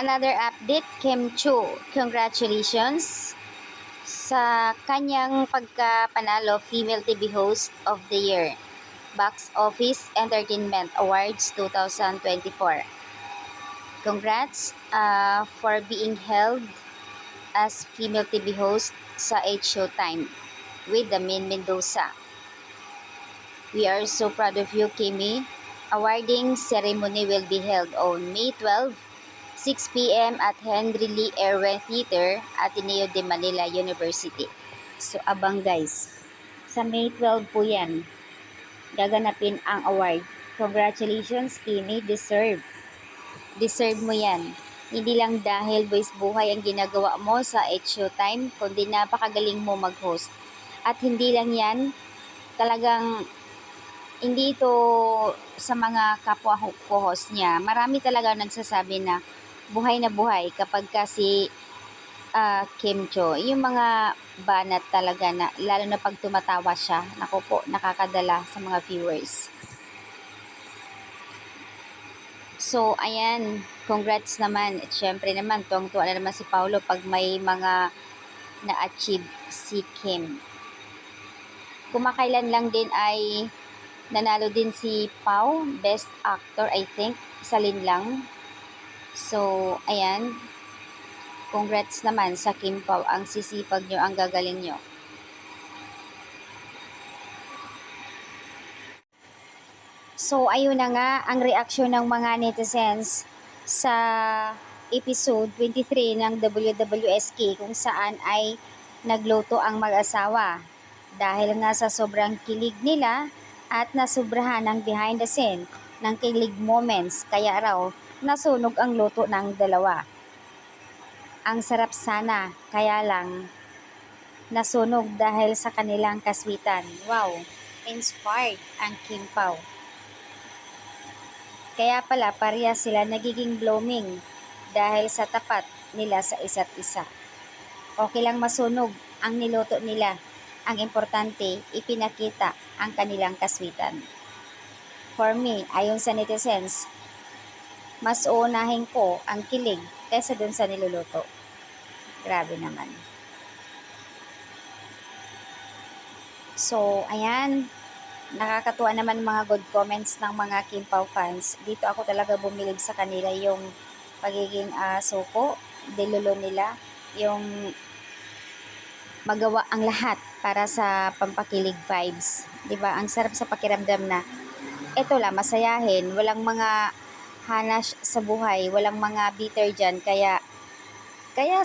Another update, Kim Chu, congratulations sa kanyang pagkapanalo Female TV Host of the Year, Box Office Entertainment Awards 2024. Congrats for being held as female TV host sa Showtime with the Min Mendoza. We are so proud of you, Kimmy. Awarding ceremony will be held on May 12, 6 p.m. at Henry Lee Irwin Theater, Ateneo de Manila University. So abang guys, sa May 12 po yan, gaganapin ang award. Congratulations, Kimmy, deserve mo yan. Hindi lang dahil Boys Buhay ang ginagawa mo sa Showtime, kundi napakagaling mo mag-host. At hindi lang yan, talagang hindi ito sa mga kapwa co-host niya. Marami talaga nagsasabi na buhay kapag kasi Kim Cho. Yung mga banat talaga na, lalo na pag tumatawa siya, naku po, nakakadala sa mga viewers. So, ayan, congrats naman. At syempre naman, tuwang-tuwa na naman si Paolo pag may mga na-achieve si Kim. Kumakailan lang din ay nanalo din si Pau, Best Actor, I think, salin lang. So, ayan, congrats naman sa Kim Pao. Ang sisipag nyo, ang gagaling nyo. So, ayun na nga ang reaksyon ng mga netizens sa episode 23 ng WWSK kung saan ay nagluto ang mag-asawa. Dahil nga sa sobrang kilig nila at nasubrahan ng behind the scene ng kilig moments, kaya raw nasunog ang luto ng dalawa. Ang sarap sana, kaya lang nasunog dahil sa kanilang kaswitan. Wow, inspired ang Kim Pao. Kaya pala pareha sila nagiging blooming dahil sa tapat nila sa isa't isa. Okay lang masunog ang niluto nila. Ang importante, ipinakita ang kanilang kaswitan. For me, ayon sa netizens, mas uunahin ko ang kilig kaysa dun sa niluluto. Grabe naman. So, ayan. Nakakatuwa naman mga good comments ng mga Kim Pao fans. Dito ako talaga bumilig sa kanila yung pagiging suko, dilulo nila, yung magawa ang lahat para sa pampakilig vibes. 'Di ba? Ang sarap sa pakiramdam na eto lang, masayahin, walang mga hanas sa buhay, walang mga bitter dyan, kaya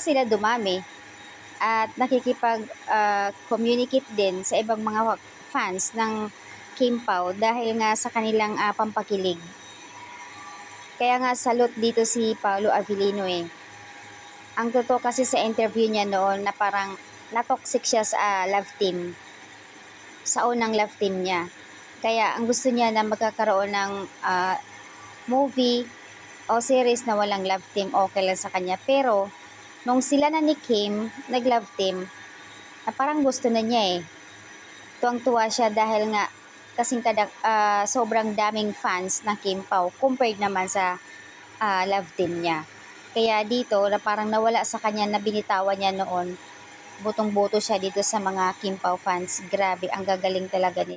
sila dumami at nakikipag-communicate din sa ibang mga fans ng Kim Pao dahil nga sa kanilang pampakilig. Kaya nga salute dito si Paolo Avellino eh. Ang totoo kasi sa interview niya noon na parang na-toxic siya sa love team. Sa unang love team niya. Kaya ang gusto niya na magkakaroon ng movie o series na walang love team, okay lang sa kanya. Pero nung sila na ni Kim nag-love team, na parang gusto na niya eh. Tuwang-tuwa siya dahil nga kasing sobrang daming fans ng Kim Pao compared naman sa love team niya. Kaya dito na parang nawala sa kanya na binitawan niya noon, butong-buto siya dito sa mga Kim Pao fans. Grabe, ang gagaling talaga nila.